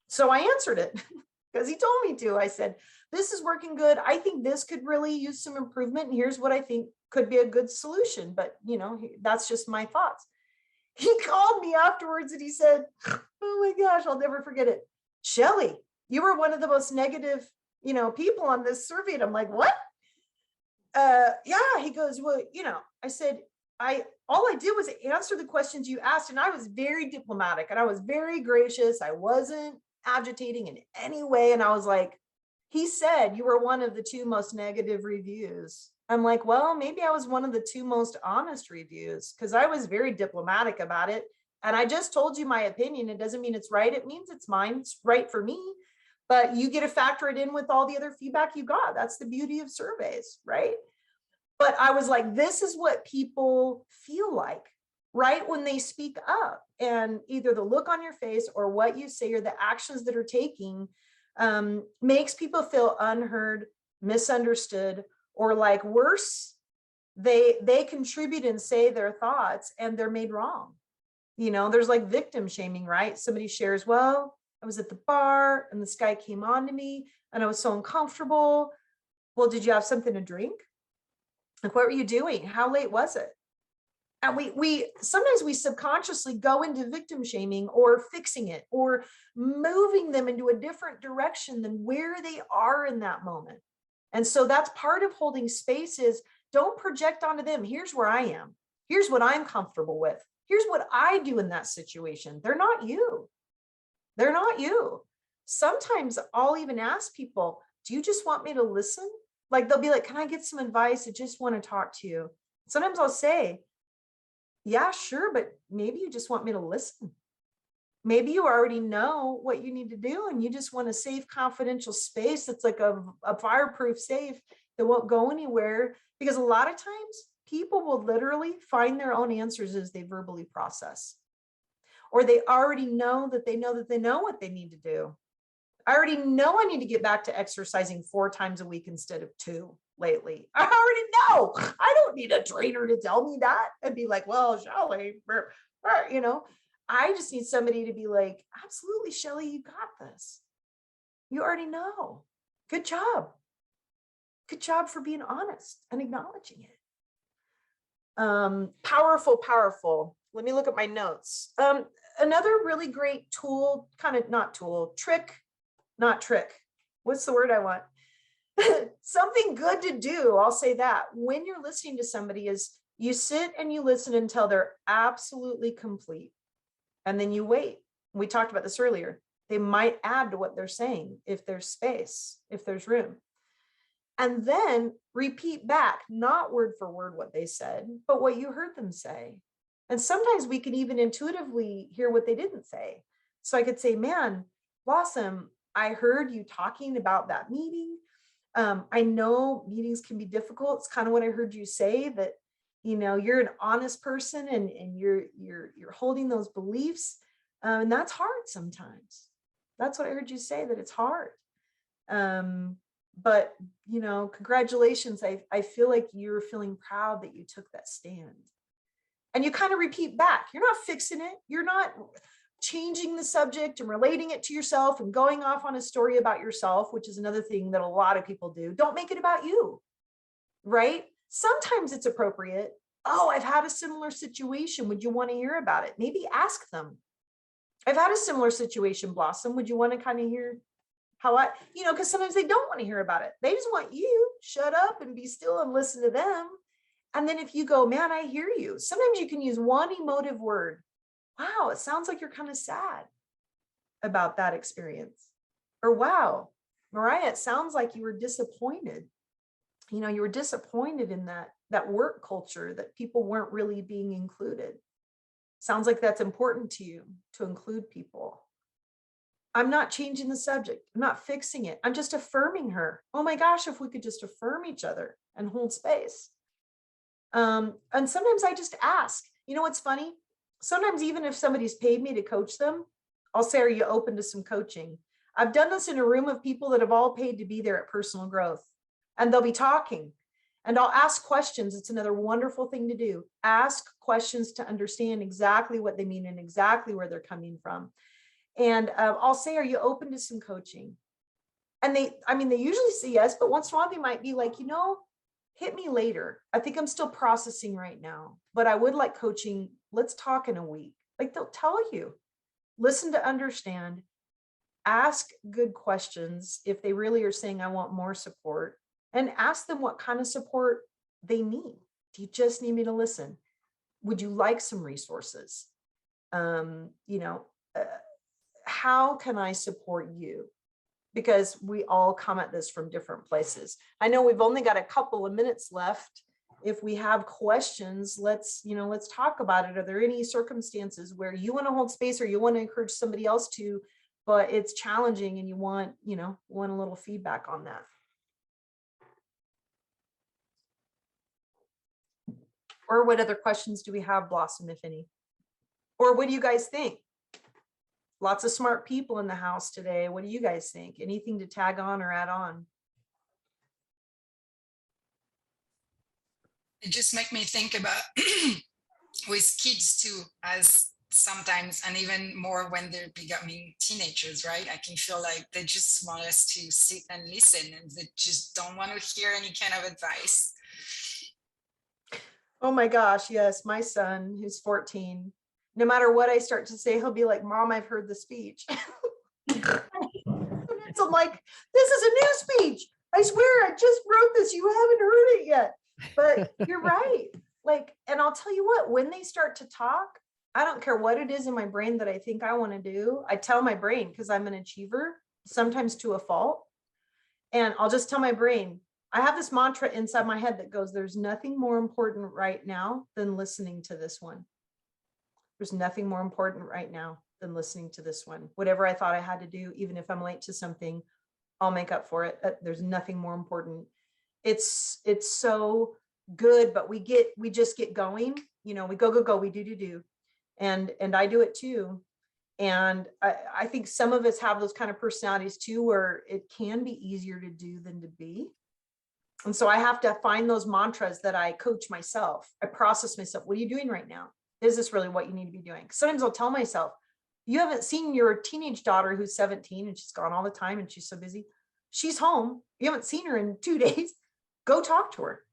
So I answered it because he told me to. I said, this is working good. I think this could really use some improvement. And here's what I think could be a good solution. But, you know, that's just my thoughts. He called me afterwards and he said, oh my gosh, I'll never forget it. Sheli, you were one of the most negative, you know, people on this survey. And I'm like, what? Yeah, he goes, well, you know, I said, all I did was answer the questions you asked, and I was very diplomatic and I was very gracious. I wasn't agitating in any way. And I was like, he said, you were one of the 2 most negative reviews. I'm like, well, maybe I was one of the 2 most honest reviews because I was very diplomatic about it. And I just told you my opinion. It doesn't mean it's right. It means it's mine. It's right for me. But you get to factor it in with all the other feedback you got. That's the beauty of surveys, right? But I was like, this is what people feel like right when they speak up. And either the look on your face or what you say or the actions that are taking makes people feel unheard, misunderstood, or like worse, they contribute and say their thoughts and they're made wrong. You know, there's like victim shaming, right? Somebody shares, well, I was at the bar and this guy came on to me and I was so uncomfortable. Well, did you have something to drink? Like, what were you doing? How late was it? And we sometimes we subconsciously go into victim shaming or fixing it or moving them into a different direction than where they are in that moment. And so that's part of holding space is don't project onto them. Here's where I am. Here's what I'm comfortable with. Here's what I do in that situation. They're not you. They're not you. Sometimes I'll even ask people, do you just want me to listen? Like they'll be like, can I get some advice? I just want to talk to you. Sometimes I'll say, yeah, sure, but maybe you just want me to listen. Maybe you already know what you need to do and you just want a safe, confidential space that's like a fireproof safe that won't go anywhere. Because a lot of times people will literally find their own answers as they verbally process. Or they already know that they know that they know what they need to do. I already know I need to get back to exercising 4 times a week instead of 2 lately. I already know. I don't need a trainer to tell me that and be like, well, Sheli, you know, I just need somebody to be like, absolutely, Sheli, you got this. You already know. Good job. Good job for being honest and acknowledging it. Powerful, powerful. Let me look at my notes. Another really great tool, kind of not tool, trick, not trick. What's the word I want? Something good to do. I'll say that when you're listening to somebody is you sit and you listen until they're absolutely complete. And then you wait. We talked about this earlier. They might add to what they're saying if there's space, if there's room. And then repeat back, not word for word what they said, but what you heard them say. And sometimes we can even intuitively hear what they didn't say. So I could say, man, Blossom, I heard you talking about that meeting. I know meetings can be difficult. It's kind of what I heard you say, that you know you're an honest person and you're holding those beliefs, and that's hard sometimes. That's what I heard you say, that it's hard. But you know, congratulations. I feel like you're feeling proud that you took that stand. And you kind of repeat back. You're not fixing it. You're not changing the subject and relating it to yourself and going off on a story about yourself, which is another thing that a lot of people do. Don't make it about you, right? Sometimes it's appropriate. Oh, I've had a similar situation. Would you want to hear about it? Maybe ask them. I've had a similar situation, Blossom. Would you want to kind of hear how I, you know, because sometimes they don't want to hear about it. They just want you shut up and be still and listen to them. And then if you go, man, I hear you. Sometimes you can use one emotive word. Wow, it sounds like you're kind of sad about that experience. Or wow, Mariah, it sounds like you were disappointed. You know, you were disappointed in that work culture, that people weren't really being included. Sounds like that's important to you to include people. I'm not changing the subject. I'm not fixing it. I'm just affirming her. Oh my gosh, if we could just affirm each other and hold space. And sometimes I just ask, you know, what's funny? Sometimes even if somebody's paid me to coach them, I'll say, are you open to some coaching? I've done this in a room of people that have all paid to be there at Personal Growth, and they'll be talking and I'll ask questions. It's another wonderful thing to do. Ask questions to understand exactly what they mean and exactly where they're coming from. And I'll say, are you open to some coaching? And they usually say yes, but once in a while they might be like, you know, hit me later. I think I'm still processing right now, but I would like coaching. Let's talk in a week. Like they'll tell you, listen to understand, ask good questions. If they really are saying, I want more support, and ask them what kind of support they need. Do you just need me to listen? Would you like some resources? You know, how can I support you? Because we all come at this from different places. I know we've only got a couple of minutes left. If we have questions, let's talk about it. Are there any circumstances where you want to hold space or you want to encourage somebody else to, but it's challenging and you want a little feedback on that? Or what other questions do we have, Blossom, if any? Or what do you guys think? Lots of smart people in the house today. What do you guys think? Anything to tag on or add on? It just make me think about with kids too, as sometimes, and even more when they're becoming teenagers, right? I can feel like they just want us to sit and listen, and they just don't want to hear any kind of advice. Oh my gosh, yes. My son, who's 14, no matter what I start to say, he'll be like, Mom, I've heard the speech. I'm like, this is a new speech. I swear I just wrote this. You haven't heard it yet. But you're right. Like, and I'll tell you what, when they start to talk, I don't care what it is in my brain that I think I want to do. I tell my brain, because I'm an achiever, sometimes to a fault. And I'll just tell my brain, I have this mantra inside my head that goes, there's nothing more important right now than listening to this one. There's nothing more important right now than listening to this one. Whatever I thought I had to do, even if I'm late to something, I'll make up for it. There's nothing more important. It's so good, but we just get going, we go, we do. And I do it too. And I think some of us have those kind of personalities too, where it can be easier to do than to be. And so I have to find those mantras that I coach myself. I process myself. What are you doing right now? Is this really what you need to be doing? Sometimes I'll tell myself, you haven't seen your teenage daughter who's 17 and she's gone all the time and she's so busy. She's home. You haven't seen her in 2 days. Go talk to her.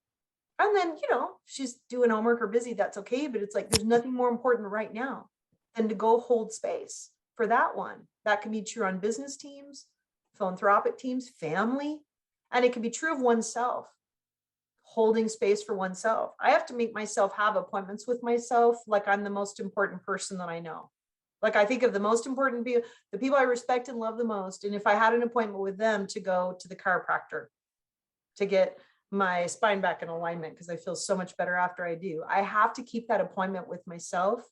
And then, she's doing homework or busy. That's okay. But it's like, there's nothing more important right now than to go hold space for that one. That can be true on business teams, philanthropic teams, family, and it can be true of oneself. Holding space for oneself. I have to make myself have appointments with myself like I'm the most important person that I know. Like I think of the most important people, the people I respect and love the most. And if I had an appointment with them to go to the chiropractor to get my spine back in alignment, because I feel so much better after I do, I have to keep that appointment with myself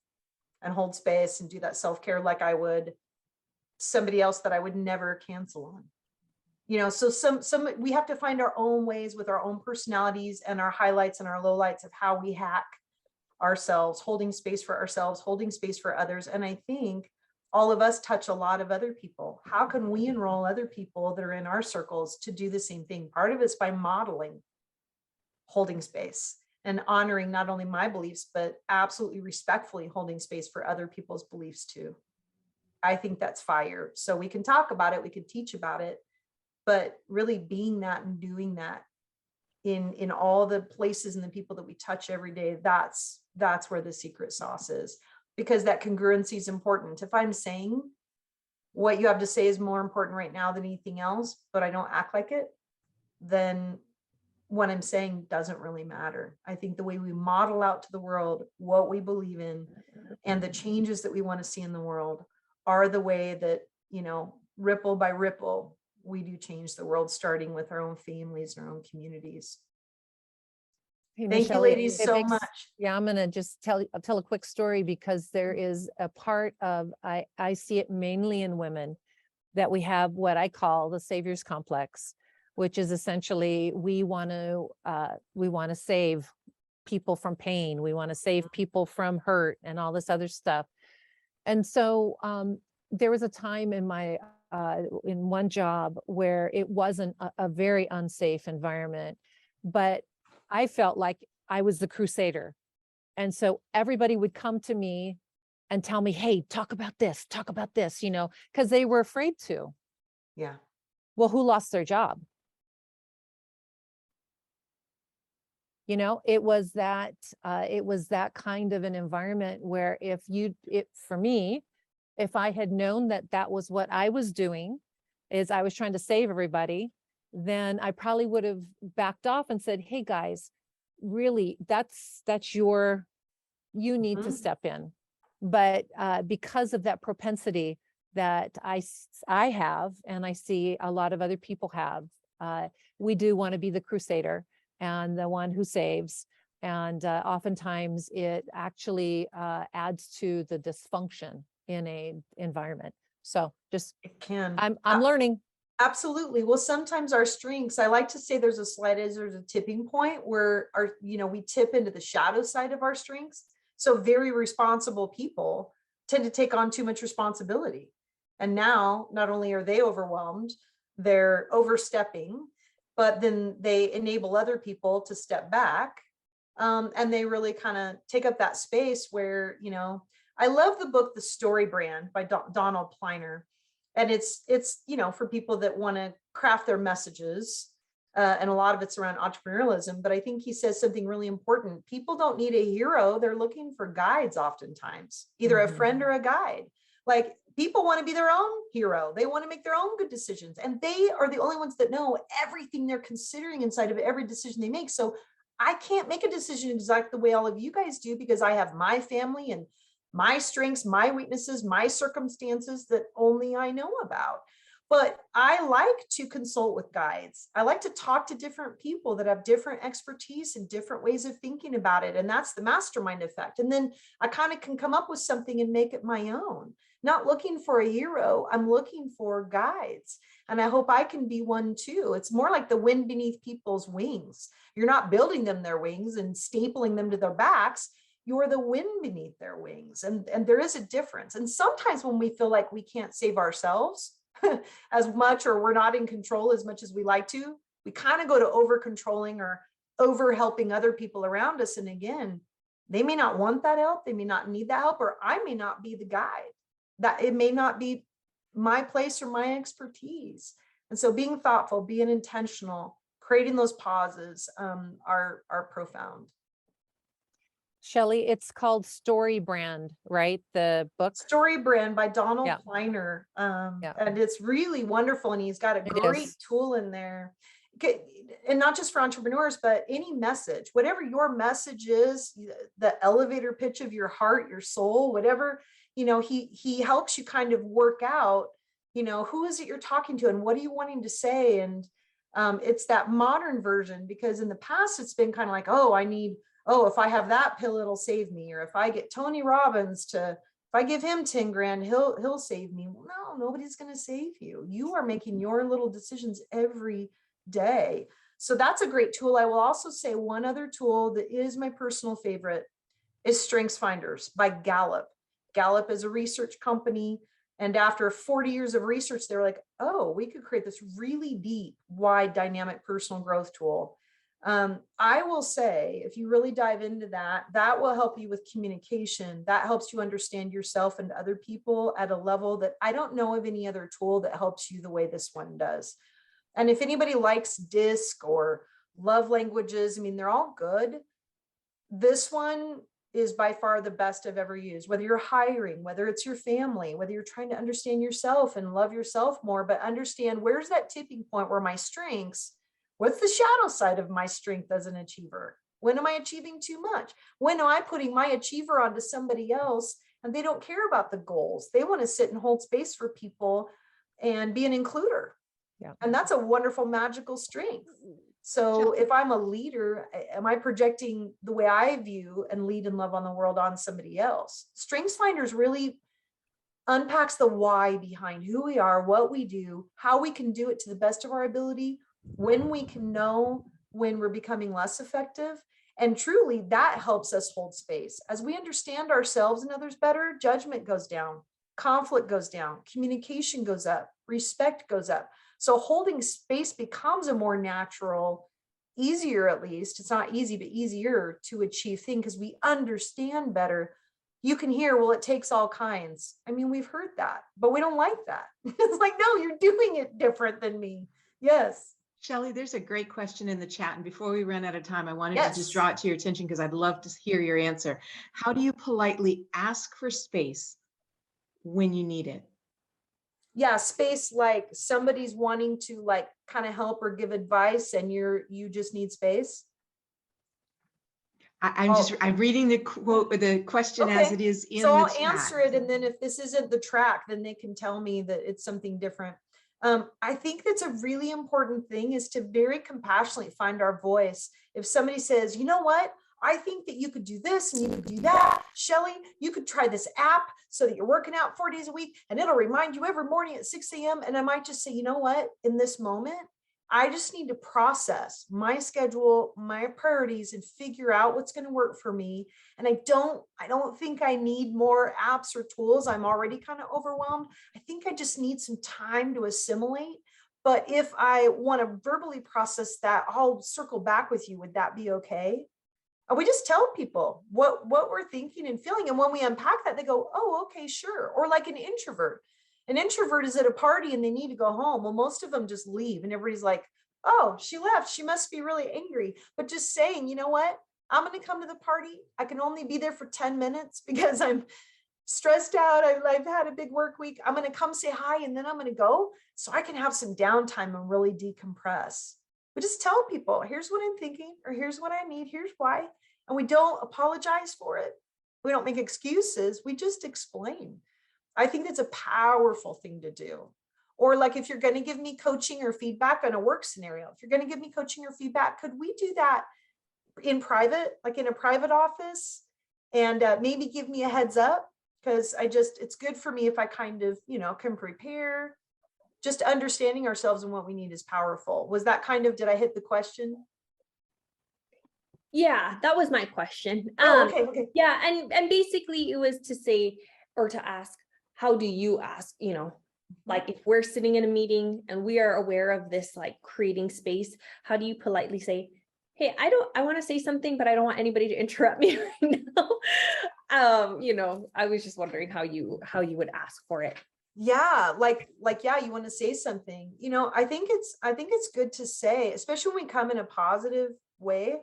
and hold space and do that self-care like I would somebody else that I would never cancel on. So some we have to find our own ways with our own personalities and our highlights and our lowlights of how we hack ourselves, holding space for ourselves, holding space for others. And I think all of us touch a lot of other people. How can we enroll other people that are in our circles to do the same thing? Part of it's by modeling holding space and honoring not only my beliefs, but absolutely respectfully holding space for other people's beliefs too. I think that's fire. So we can talk about it, we can teach about it, but really being that and doing that in all the places and the people that we touch every day, that's where the secret sauce is, because that congruency is important. If I'm saying what you have to say is more important right now than anything else, but I don't act like it, then what I'm saying doesn't really matter. I think the way we model out to the world what we believe in and the changes that we want to see in the world are the way that, ripple by ripple, we do change the world, starting with our own families and our own communities. Hey, Thank you, Sheli, ladies, it so makes- much. Yeah, I'm gonna just tell a quick story, because there is a part of, I see it mainly in women, that we have what I call the savior's complex, which is essentially we want to save people from pain. We want to save people from hurt and all this other stuff. And so there was a time in my in one job where it wasn't a very unsafe environment, but I felt like I was the crusader. And so everybody would come to me and tell me, hey, talk about this, because they were afraid to. Yeah. Well, who lost their job? It was that kind of an environment where for me, if I had known that was what I was doing, is I was trying to save everybody, then I probably would have backed off and said, hey guys, really, you need to step in. But because of that propensity that I have, and I see a lot of other people have, we do want to be the crusader and the one who saves. And oftentimes it actually adds to the dysfunction in a environment. So just, It can. I'm learning. Absolutely. Well, sometimes our strengths, I like to say there's a tipping point where we tip into the shadow side of our strengths. So very responsible people tend to take on too much responsibility. And now not only are they overwhelmed, they're overstepping, but then they enable other people to step back. And they really kind of take up that space where, I love the book, The Story Brand by Donald Pliner. And it's for people that want to craft their messages And a lot of it's around entrepreneurialism, but I think he says something really important. People don't need a hero. They're looking for guides oftentimes, either a friend or a guide. Like people want to be their own hero. They want to make their own good decisions. And they are the only ones that know everything they're considering inside of every decision they make. So I can't make a decision exactly the way all of you guys do, because I have my family and my strengths, my weaknesses, my circumstances that only I know about. But I like to consult with guides. I like to talk to different people that have different expertise and different ways of thinking about it. And that's the mastermind effect. And then I kind of can come up with something and make it my own. Not looking for a hero, I'm looking for guides. And I hope I can be one too. It's more like the wind beneath people's wings. You're not building them their wings and stapling them to their backs. You're the wind beneath their wings. And there is a difference. And sometimes when we feel like we can't save ourselves as much, or we're not in control as much as we like to, we kind of go to over controlling or over helping other people around us. And again, they may not want that help. They may not need that help, or I may not be the guide. That it may not be my place or my expertise. And so being thoughtful, being intentional, creating those pauses are profound. Shelley, it's called Story Brand, right? The book. Story Brand by Donald Yeah. Kleiner. Yeah. And it's really wonderful. And he's got a It great is. tool in there. And not just for entrepreneurs, but any message, whatever your message is, the elevator pitch of your heart, your soul, whatever, he helps you kind of work out, who is it you're talking to and what are you wanting to say? And it's that modern version, because in the past, it's been kind of like, if I have that pill, it'll save me. Or if I get Tony Robbins if I give him 10 grand, he'll save me. Well, no, nobody's going to save you. You are making your little decisions every day. So that's a great tool. I will also say one other tool that is my personal favorite is Strengths Finders by Gallup. Gallup is a research company. And after 40 years of research, they're like, oh, we could create this really deep, wide, dynamic personal growth tool. I will say, if you really dive into that will help you with communication. That helps you understand yourself and other people at a level that I don't know of any other tool that helps you the way this one does. And if anybody likes DISC or love languages, I mean, they're all good. This one is by far the best I've ever used, whether you're hiring, whether it's your family, whether you're trying to understand yourself and love yourself more, but understand where's that tipping point where my strengths, what's the shadow side of my strength as an achiever? When am I achieving too much? When am I putting my achiever onto somebody else and they don't care about the goals? They want to sit and hold space for people and be an includer. Yeah. And that's a wonderful, magical strength. So if I'm a leader, am I projecting the way I view and lead and love on the world on somebody else? Strengths Finders really unpacks the why behind who we are, what we do, how we can do it to the best of our ability, when we can know when we're becoming less effective. And truly that helps us hold space. As we understand ourselves and others better, judgment goes down, conflict goes down, communication goes up, respect goes up. So holding space becomes a more natural, easier, at least, it's not easy, but easier to achieve thing because we understand better. You can hear, well, it takes all kinds. I mean, we've heard that, but we don't like that. It's like, no, you're doing it different than me. Yes. Shelley, there's a great question in the chat. And before we run out of time, I wanted Yes. to just draw it to your attention because I'd love to hear your answer. How do you politely ask for space when you need it? Yeah, space, like somebody's wanting to like kind of help or give advice and you just need space. I'm reading the quote, the question as Okay. it is in So the I'll chat. answer it, and then if this isn't the track, then they can tell me that it's something different. I think that's a really important thing, is to very compassionately find our voice. If somebody says, you know what, I think that you could do this and you could do that. Shelley, you could try this app so that you're working out 4 days a week and it'll remind you every morning at 6 a.m. And I might just say, you know what, in this moment, I just need to process my schedule, my priorities, and figure out what's going to work for me. And I don't think I need more apps or tools. I'm already kind of overwhelmed. I think I just need some time to assimilate. But if I want to verbally process that, I'll circle back with you. Would that be okay? And we just tell people what we're thinking and feeling. And when we unpack that, they go, oh, okay, sure. Or like an introvert. An introvert is at a party and they need to go home. Well, most of them just leave and everybody's like, oh, she left. She must be really angry. But just saying, you know what? I'm going to come to the party. I can only be there for 10 minutes because I'm stressed out. I've had a big work week. I'm going to come say hi and then I'm going to go so I can have some downtime and really decompress. But just tell people, here's what I'm thinking, or here's what I need, here's why. And we don't apologize for it. We don't make excuses. We just explain. I think that's a powerful thing to do. Or like if you're going to give me coaching or feedback on a work scenario, if you're going to give me coaching or feedback, could we do that in private, like in a private office, and maybe give me a heads up? Because it's good for me if I kind of, can prepare. Just understanding ourselves and what we need is powerful. Was that did I hit the question? Yeah, that was my question. Okay. Yeah, and basically it was to say, or to ask, how do you ask, like if we're sitting in a meeting and we are aware of this, like creating space, how do you politely say, hey, I want to say something, but I don't want anybody to interrupt me right now. I was just wondering how you would ask for it. Yeah, yeah, you want to say something. I think it's good to say, especially when we come in a positive way,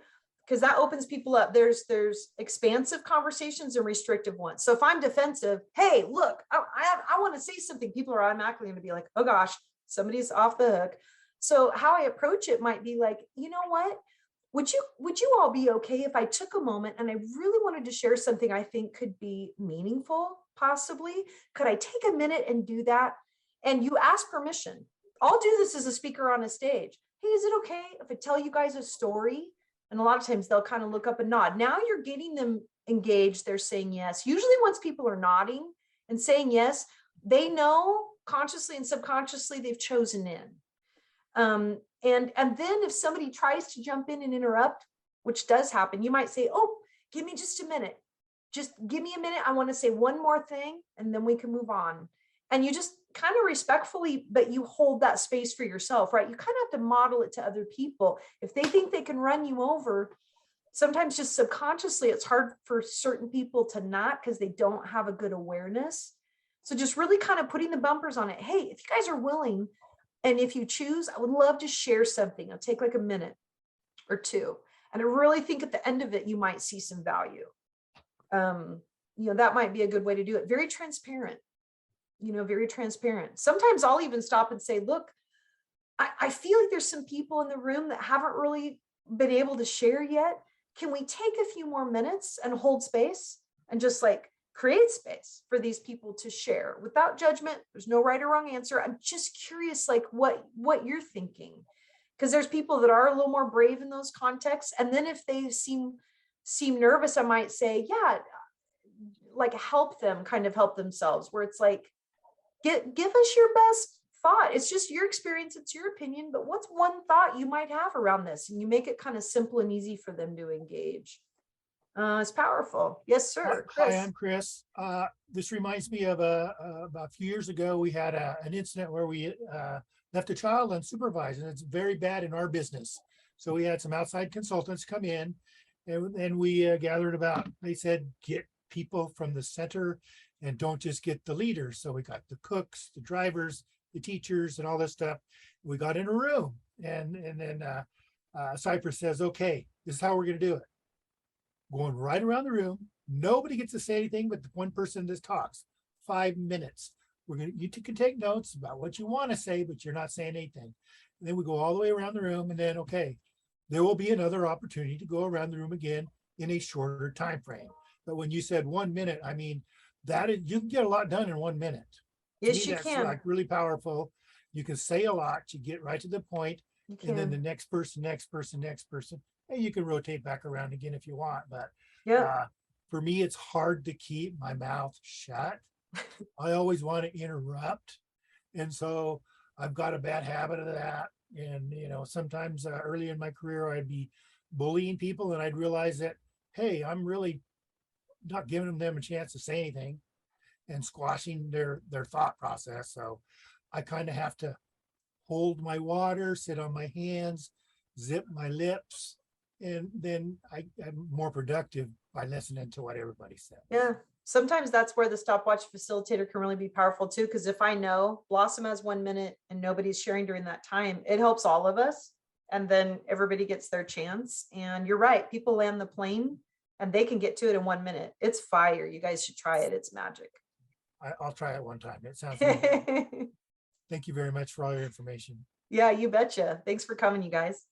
because that opens people up. There's expansive conversations and restrictive ones. So if I'm defensive, hey, look, I want to say something, people are automatically going to be like, oh gosh, somebody's off the hook. So how I approach it might be like, you know what? Would you all be okay if I took a moment and I really wanted to share something I think could be meaningful, possibly? Could I take a minute and do that? And you ask permission. I'll do this as a speaker on a stage. Hey, is it okay if I tell you guys a story? And a lot of times they'll kind of look up and nod. Now you're getting them engaged. They're saying yes. Usually once people are nodding and saying yes, they know consciously and subconsciously they've chosen in. And then if somebody tries to jump in and interrupt, which does happen, you might say, oh, give me just a minute. Just give me a minute. I want to say one more thing and then we can move on. And you just kind of respectfully, but you hold that space for yourself, right? You kind of have to model it to other people. If they think they can run you over, sometimes just subconsciously, it's hard for certain people to not, because they don't have a good awareness. So just really kind of putting the bumpers on it. Hey, if you guys are willing, and if you choose, I would love to share something. I'll take like a minute or two. And I really think at the end of it, you might see some value. That might be a good way to do it. Very transparent, very transparent. Sometimes I'll even stop and say, look, I feel like there's some people in the room that haven't really been able to share yet. Can we take a few more minutes and hold space and just like create space for these people to share without judgment? There's no right or wrong answer. I'm just curious, like what you're thinking, because there's people that are a little more brave in those contexts. And then if they seem nervous, I might say, yeah, like help them kind of help themselves, where it's like, give us your best thought. It's just your experience. It's your opinion, but what's one thought you might have around this? And you make it kind of simple and easy for them to engage. It's powerful. Yes, sir. Chris. Hi, I'm Chris. This reminds me of about a few years ago, we had an incident where we left a child unsupervised, and it's very bad in our business. So we had some outside consultants come in, and we gathered about, they said, get people from the center and don't just get the leaders. So we got the cooks, the drivers, the teachers, and all this stuff. We got in a room, and then Cypress says, okay, this is how we're going to do it. Going right around the room. Nobody gets to say anything but the one person that talks. 5 minutes. You can take notes about what you want to say, but you're not saying anything. And then we go all the way around the room, and then, okay, there will be another opportunity to go around the room again in a shorter time frame. But when you said 1 minute, I mean, you can get a lot done in 1 minute. Yes, you can. Like really powerful. You can say a lot. You get right to the point, and then the next person, and you can rotate back around again if you want. But for me, it's hard to keep my mouth shut. I always want to interrupt, and so I've got a bad habit of that. And sometimes early in my career, I'd be bullying people, and I'd realize that, hey, I'm really not giving them a chance to say anything and squashing their thought process. So I kind of have to hold my water, sit on my hands, zip my lips, and then I'm more productive by listening to what everybody said. Yeah. Sometimes that's where the stopwatch facilitator can really be powerful too. Because if I know Blossom has 1 minute and nobody's sharing during that time, it helps all of us. and then everybody gets their chance. And you're right, people land the plane and they can get to it in 1 minute. It's fire. You guys should try it. It's magic. I'll try it one time. It sounds really good. Yeah, Thank you very much for all your information. you betcha. Thanks for coming, you guys.